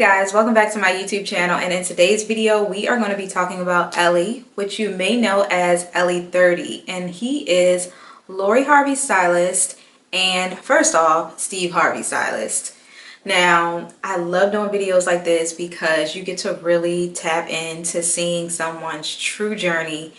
guys, welcome back to my YouTube channel, and in today's video we are going to be talking about Elly, which you may know as Elly30, and he is Lori Harvey stylist and first off Steve Harvey stylist. Now I love doing videos like this because you get to really tap into seeing someone's true journey.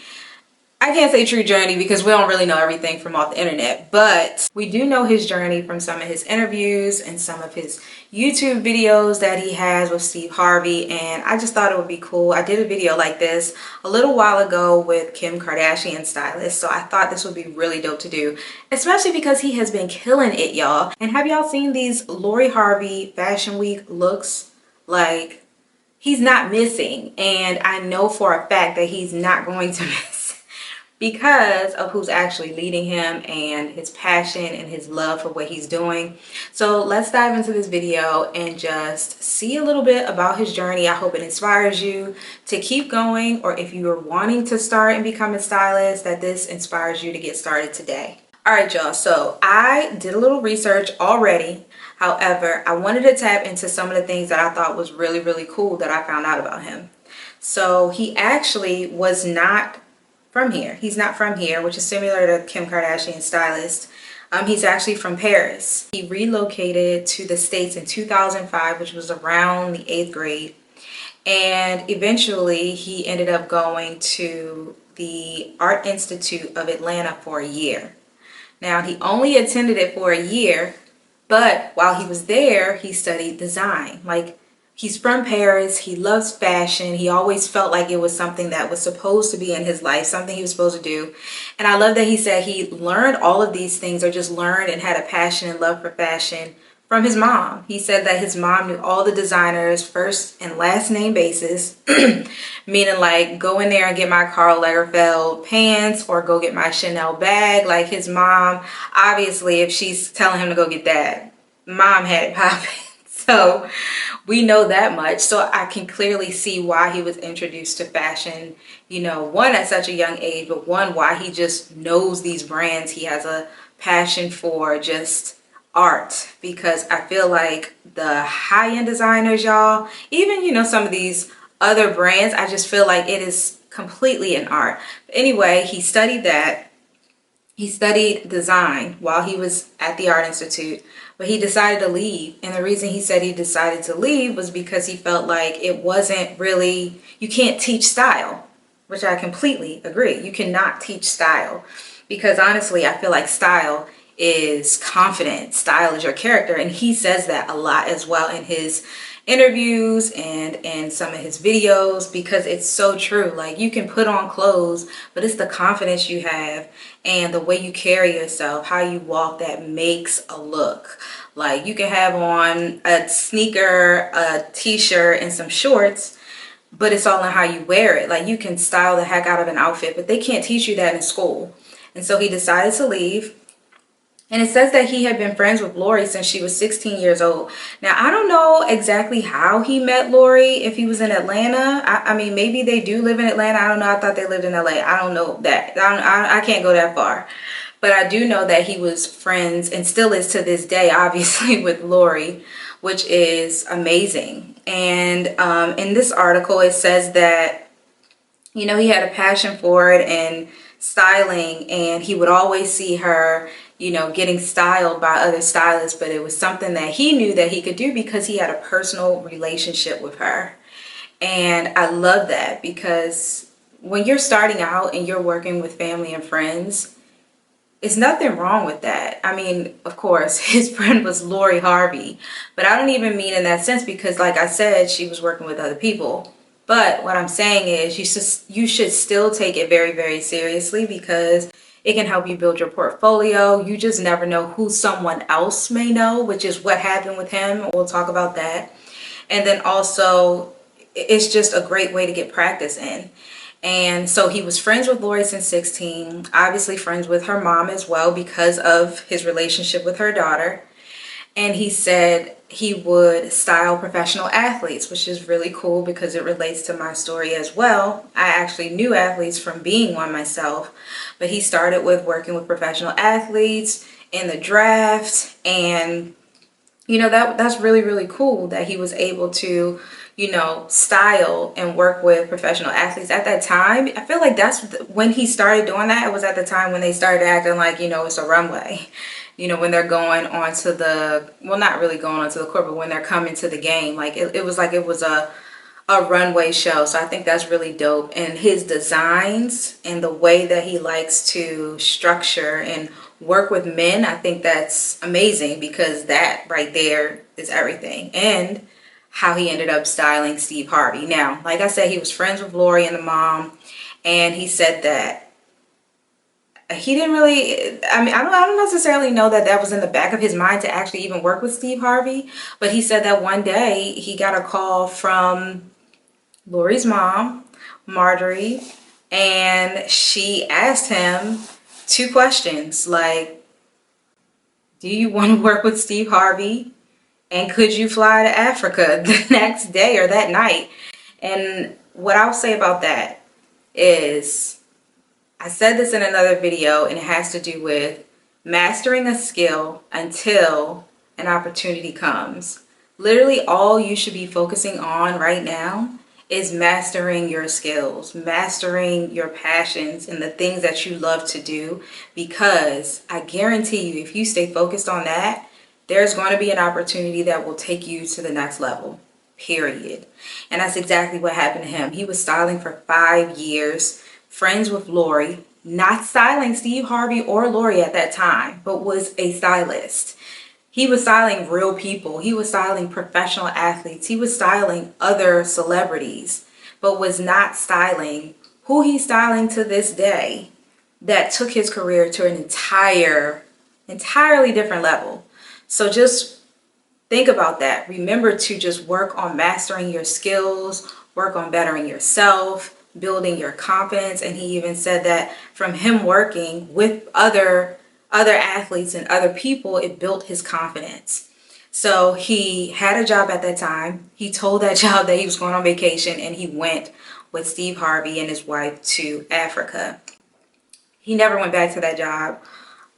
I can't say true journey because we don't really know everything from off the internet, but we do know his journey from some of his interviews and some of his YouTube videos that he has with Steve Harvey, and I just thought it would be cool. I did a video like this a little while ago with Kim Kardashian stylist, so I thought this would be really dope to do, especially because he has been killing it, y'all. And have y'all seen these Lori Harvey Fashion Week looks? Like, he's not missing, and I know for a fact that he's not going to miss because of who's actually leading him and his passion and his love for what he's doing. So let's dive into this video and just see a little bit about his journey. I hope it inspires you to keep going, or if you are wanting to start and become a stylist, that this inspires you to get started today. All right, y'all, so I did a little research already. However, I wanted to tap into some of the things that I thought was really, really cool that I found out about him. So he actually was not from here. He's not from here, which is similar to Kim Kardashian stylist. He's actually from Paris. He relocated to the States in 2005, which was around the 8th grade. And eventually he ended up going to the Art Institute of Atlanta for a year. Now, he only attended it for a year, but while he was there, he studied design. Like, he's from Paris, he loves fashion, he always felt like it was something that was supposed to be in his life, something he was supposed to do. And I love that he said he learned all of these things, or just learned and had a passion and love for fashion from his mom. He said that his mom knew all the designers first and last name basis, meaning like go in there and get my Karl Lagerfeld pants or go get my Chanel bag. Like, his mom, obviously if she's telling him to go get that, mom had it popping. So we know that much. So I can clearly see why he was introduced to fashion, you know, one, at such a young age, but one, why he just knows these brands. He has a passion for just art, because I feel like the high-end designers, y'all, even, you know, some of these other brands, I just feel like it is completely an art. But anyway, he studied that. He studied design while he was at the Art Institute, but he decided to leave. And the reason he said he decided to leave was because he felt like it wasn't really, you can't teach style, which I completely agree. You cannot teach style, because honestly, I feel like style is confident. Style is your character. And he says that a lot as well in his interviews and in some of his videos, because it's so true. Like, you can put on clothes, but it's the confidence you have and the way you carry yourself, how you walk, that makes a look. Like, you can have on a sneaker, a t-shirt, and some shorts, but it's all in how you wear it. Like, you can style the heck out of an outfit, but they can't teach you that in school. And so he decided to leave. And it says that he had been friends with Lori since she was 16 years old. Now, I don't know exactly how he met Lori, if he was in Atlanta. I mean, maybe they do live in Atlanta. I don't know. I thought they lived in LA. I don't know that. I can't go that far. But I do know that he was friends, and still is to this day, obviously, with Lori, which is amazing. And in this article, it says that, you know, he had a passion for it and styling, and he would always see her, you know, getting styled by other stylists, but it was something that he knew that he could do because he had a personal relationship with her. And I love that, because when you're starting out and you're working with family and friends, it's nothing wrong with that. I mean, of course, his friend was Lori Harvey, but I don't even mean in that sense, because like I said, she was working with other people. But what I'm saying is you should still take it very, very seriously, because it can help you build your portfolio. You just never know who someone else may know, which is what happened with him. We'll talk about that. And then also, it's just a great way to get practice in. And so he was friends with Lori since 16, obviously friends with her mom as well because of his relationship with her daughter. And he said he would style professional athletes, which is really cool because it relates to my story as well. I actually knew athletes from being one myself, but he started with working with professional athletes in the draft, and that's really, really cool that he was able to, style and work with professional athletes at that time. I feel like that's when he started doing that. It was at the time when they started acting like, it's a runway. When they're going onto the, well, not really going onto the court, but when they're coming to the game, like it was like it was a runway show. So I think that's really dope. And his designs and the way that he likes to structure and work with men, I think that's amazing, because that right there is everything. And how he ended up styling Steve Harvey. Now, like I said, he was friends with Lori and the mom, and he said that he didn't really, I mean, I don't necessarily know that that was in the back of his mind to actually even work with Steve Harvey, but he said that one day he got a call from Lori's mom, Marjorie, and she asked him two questions, like, do you want to work with Steve Harvey? And could you fly to Africa the next day or that night? And what I'll say about that is, I said this in another video, and it has to do with mastering a skill until an opportunity comes. Literally all you should be focusing on right now is mastering your skills, mastering your passions and the things that you love to do, because I guarantee you, if you stay focused on that, there's going to be an opportunity that will take you to the next level, period. And that's exactly what happened to him. He was styling for 5 years, friends with Lori, not styling Steve Harvey or Lori at that time, but was a stylist. He was styling real people. He was styling professional athletes. He was styling other celebrities, but was not styling who he's styling to this day, that took his career to an entirely different level. So just think about that. Remember to just work on mastering your skills, work on bettering yourself, building your confidence. And he even said that from him working with other athletes and other people, it built his confidence. So he had a job at that time. He told that job that he was going on vacation, and he went with Steve Harvey and his wife to Africa. He never went back to that job.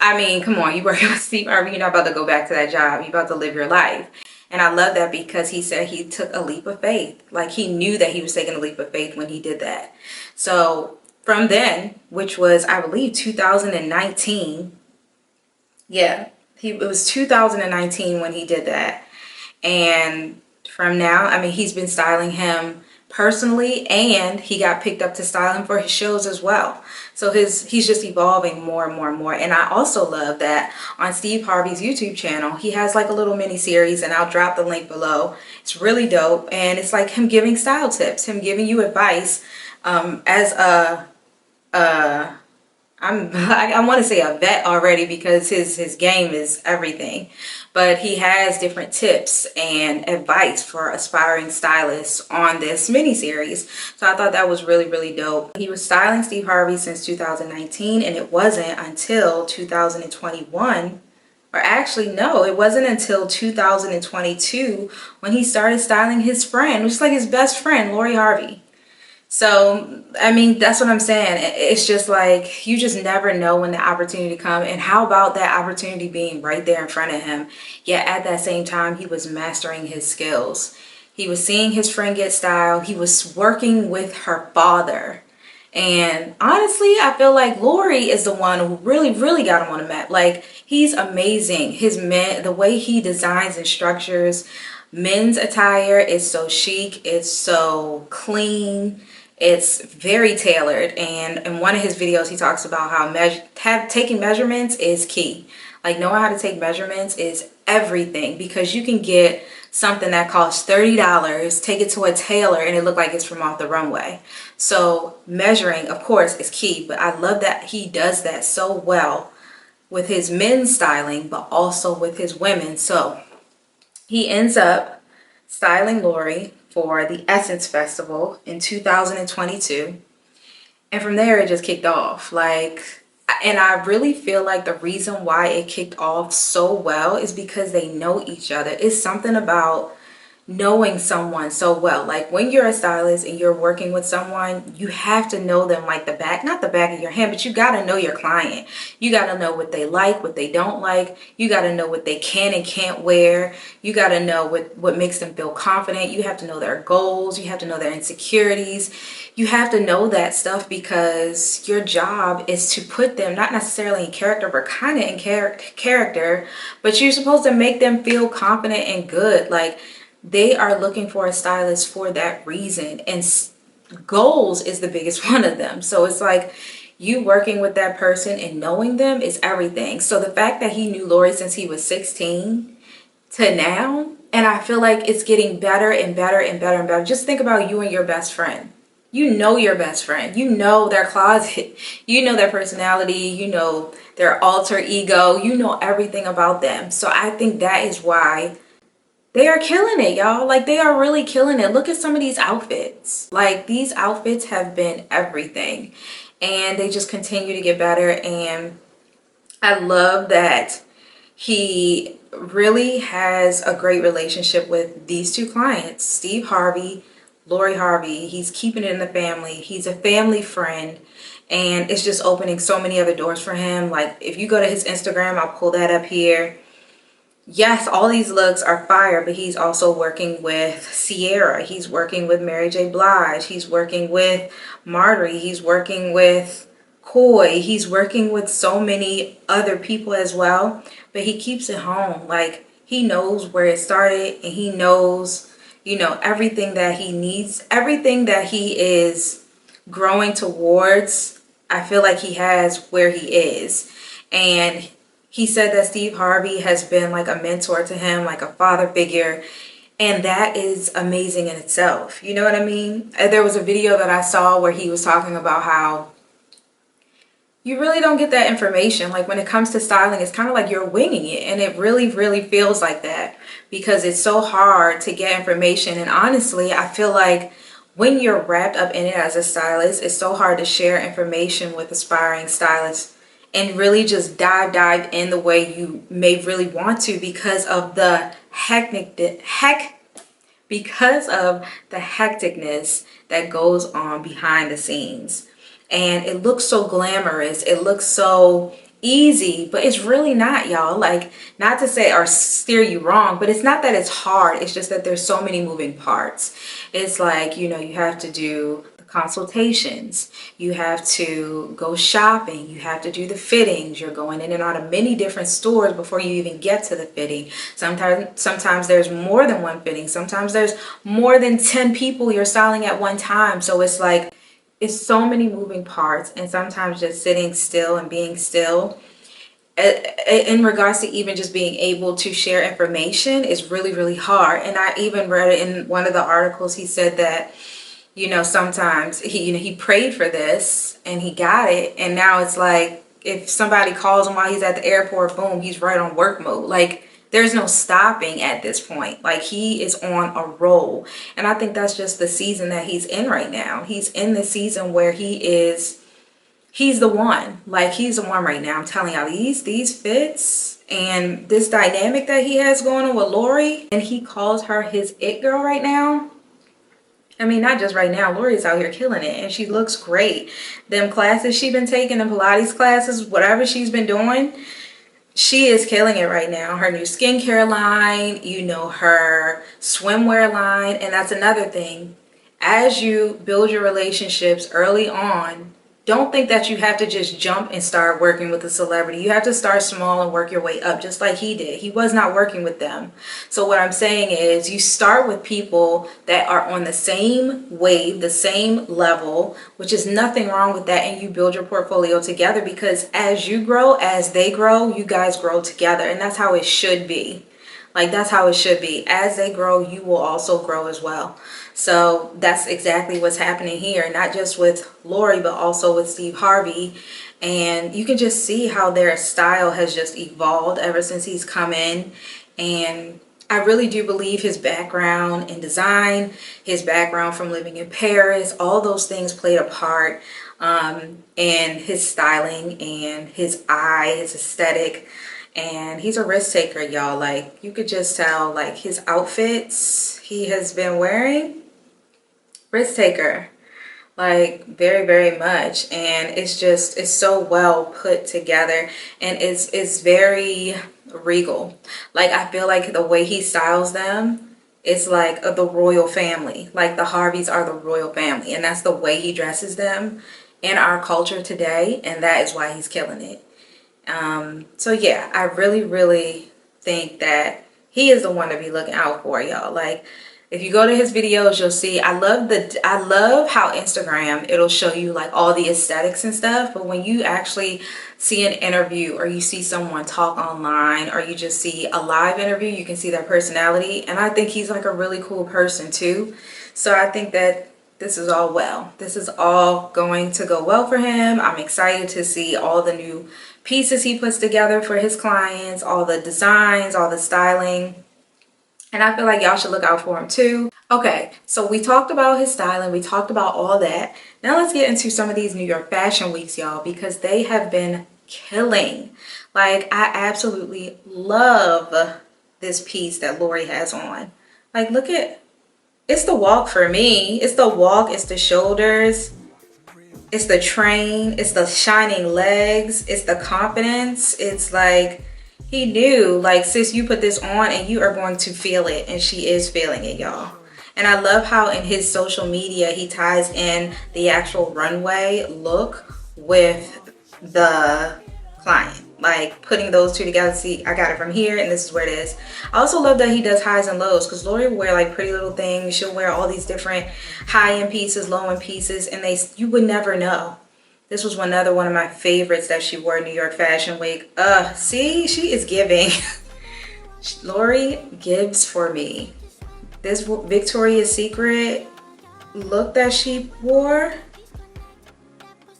I mean, come on, you working with Steve Harvey, you're not about to go back to that job. You're about to live your life. And I love that, because he said he took a leap of faith. Like, he knew that he was taking a leap of faith when he did that. So from then, which was, I believe, 2019. Yeah, it was 2019 when he did that. And from now, I mean, he's been styling him personally, and he got picked up to style him for his shows as well. So he's just evolving more and more and more. And I also love that on Steve Harvey's YouTube channel, he has like a little mini series, and I'll drop the link below. It's really dope, and it's like him giving style tips, him giving you advice as I want to say a vet already, because his game is everything, but he has different tips and advice for aspiring stylists on this mini series. So I thought that was really, really dope. He was styling Steve Harvey since 2019, and it wasn't until 2021, or actually no, it wasn't until 2022 when he started styling his friend, which is like his best friend, Lori Harvey. So, I mean, that's what I'm saying. It's just like, you just never know when the opportunity comes. And how about that opportunity being right there in front of him? Yet at that same time, he was mastering his skills. He was seeing his friend get styled. He was working with her father. And honestly, I feel like Lori is the one who really, really got him on the map. Like, he's amazing. The way he designs and structures men's attire is so chic. It's so clean. It's very tailored. And in one of his videos, he talks about how taking measurements is key. Like, knowing how to take measurements is everything, because you can get something that costs $30, take it to a tailor, and it look like it's from off the runway. So measuring, of course, is key, but I love that he does that so well with his men's styling, but also with his women. So he ends up styling Lori for the Essence Festival in 2022. And from there, it just kicked off. And I really feel like the reason why it kicked off so well is because they know each other. It's something about knowing someone so well. Like when you're a stylist and you're working with someone, you have to know them like the back, not the back of your hand, but you got to know your client. You got to know what they like, what they don't like. You got to know what they can and can't wear. You got to know what makes them feel confident. You have to know their goals. You have to know their insecurities. You have to know that stuff because your job is to put them not necessarily in character, but kind of in character, but you're supposed to make them feel confident and good. Like, they are looking for a stylist for that reason, and goals is the biggest one of them. So it's like you working with that person and knowing them is everything. So the fact that he knew Lori since he was 16 to now, and I feel like it's getting better and better and better and better. Just think about you and your best friend. You know your best friend. You know their closet. You know their personality. You know their alter ego. You know everything about them. So I think that is why they are killing it, y'all. Like, they are really killing it. Look at some of these outfits. Like, these outfits have been everything. And they just continue to get better. And I love that he really has a great relationship with these two clients, Steve Harvey, Lori Harvey. He's keeping it in the family. He's a family friend. And it's just opening so many other doors for him. Like, if you go to his Instagram, I'll pull that up here. Yes, all these looks are fire, but he's also working with Sierra. He's working with Mary J. Blige. He's working with Marjorie. He's working with Coy. He's working with so many other people as well, but he keeps it home. Like, he knows where it started, and he knows, you know, everything that he needs, everything that he is growing towards. I feel like he has where he is. And he said that Steve Harvey has been like a mentor to him, like a father figure. And that is amazing in itself. You know what I mean? There was a video that I saw where he was talking about how you really don't get that information. Like, when it comes to styling, it's kind of like you're winging it. And it really, really feels like that because it's so hard to get information. And honestly, I feel like when you're wrapped up in it as a stylist, it's so hard to share information with aspiring stylists and really just dive in the way you may really want to because of the hecticness that goes on behind the scenes. And it looks so glamorous. It looks so easy, but it's really not, y'all. Like, not to say or steer you wrong, but it's not that it's hard. It's just that there's so many moving parts. It's like, you know, you have to do consultations, you have to go shopping, you have to do the fittings, you're going in and out of many different stores before you even get to the fitting. Sometimes there's more than one fitting, sometimes there's more than 10 people you're styling at one time. So it's like, it's so many moving parts, and sometimes just sitting still and being still in regards to even just being able to share information is really, really hard. And I even read it in one of the articles. He said that, you know, sometimes he prayed for this and he got it, and now it's like if somebody calls him while he's at the airport, boom, he's right on work mode. Like, there's no stopping at this point. Like, he is on a roll, and I think that's just the season that he's in right now. He's in the season where he's the one. Like, he's the one right now. I'm telling y'all, these fits and this dynamic that he has going on with Lori, and he calls her his it girl right now. I mean, not just right now. Lori's out here killing it, and she looks great. Them classes she's been taking, them Pilates classes, whatever she's been doing, she is killing it right now. Her new skincare line, you know, her swimwear line. And that's another thing. As you build your relationships early on, don't think that you have to just jump and start working with a celebrity. You have to start small and work your way up, just like he did. He was not working with them. So what I'm saying is, you start with people that are on the same wave, the same level, which is nothing wrong with that, and you build your portfolio together, because as you grow, as they grow, you guys grow together, and that's how it should be. Like, that's how it should be. As they grow, you will also grow as well. So that's exactly what's happening here, not just with Lori, but also with Steve Harvey. And you can just see how their style has just evolved ever since he's come in. And I really do believe his background in design, his background from living in Paris, all those things played a part in his styling and his eye, his aesthetic. and he's a risk taker, y'all. Like, you could just tell, like, his outfits he has been wearing, risk taker, like, very, very much. And it's just, it's so well put together, and it's very regal. Like, I feel like the way he styles them, it's like the royal family. Like, the Harveys are the royal family, and that's the way he dresses them in our culture today, and that is why he's killing it. So yeah, I really think that he is the one to be looking out for, y'all. Like, if you go to his videos, you'll see, I love how Instagram, it'll show you like all the aesthetics and stuff, but when you actually see an interview, or you see someone talk online, or you just see a live interview, you can see their personality. And I think he's like a really cool person too. So I think that this is all well. This is all going to go well for him. I'm excited to see all the new pieces he puts together for his clients, all the designs, all the styling. And I feel like y'all should look out for him too. Okay, so we talked about his styling. We talked about all that. Now let's get into some of these New York Fashion Weeks, y'all, because they have been killing. Like, I absolutely love this piece that Lori has on. Like, look at, it's the walk for me. It's the walk, it's the shoulders, it's the train, it's the shining legs, it's the confidence. It's like, he knew, like, sis, you put this on and you are going to feel it. And she is feeling it, y'all. And I love how in his social media he ties in the actual runway look with the client, like putting those two together. See, I got it from here and this is where it is. I also love that he does highs and lows, because Lori will wear like Pretty Little Thing. She'll wear all these different high-end pieces, low-end pieces, and you would never know. This was another one of my favorites that she wore in New York Fashion Week. See, she is giving. Lori gives for me. This Victoria's Secret look that she wore,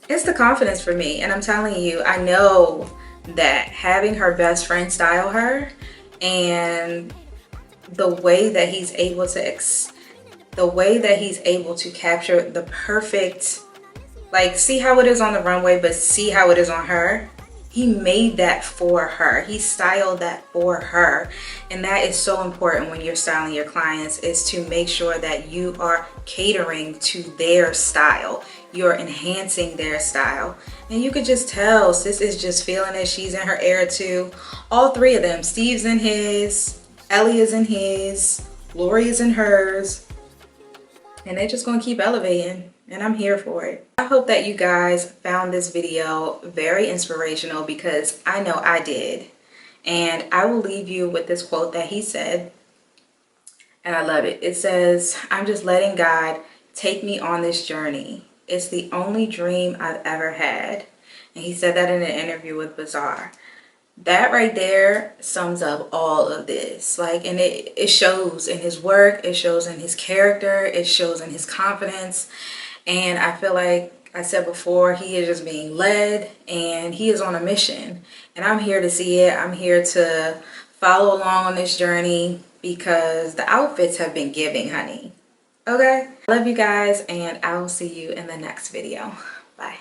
it's the confidence for me. And I'm telling you, I know that having her best friend style her, and the way that he's able to capture the perfect, like, see how it is on the runway, but see how it is on her. He made that for her. He styled that for her. And that is so important when you're styling your clients, is to make sure that you are catering to their style. You're enhancing their style. And you could just tell sis is just feeling it. She's in her era too. All three of them. Steve's in his, Elly is in his, Lori is in hers. And they're just gonna keep elevating. And I'm here for it. I hope that you guys found this video very inspirational, because I know I did. And I will leave you with this quote that he said, and I love it. It says, "I'm just letting God take me on this journey. It's the only dream I've ever had." And he said that in an interview with Bazaar. That right there sums up all of this. Like, and it shows in his work, it shows in his character, it shows in his confidence. And I feel like I said before, he is just being led, and he is on a mission. And I'm here to see it. I'm here to follow along on this journey, because the outfits have been giving, honey. Okay? I love you guys, and I will see you in the next video. Bye.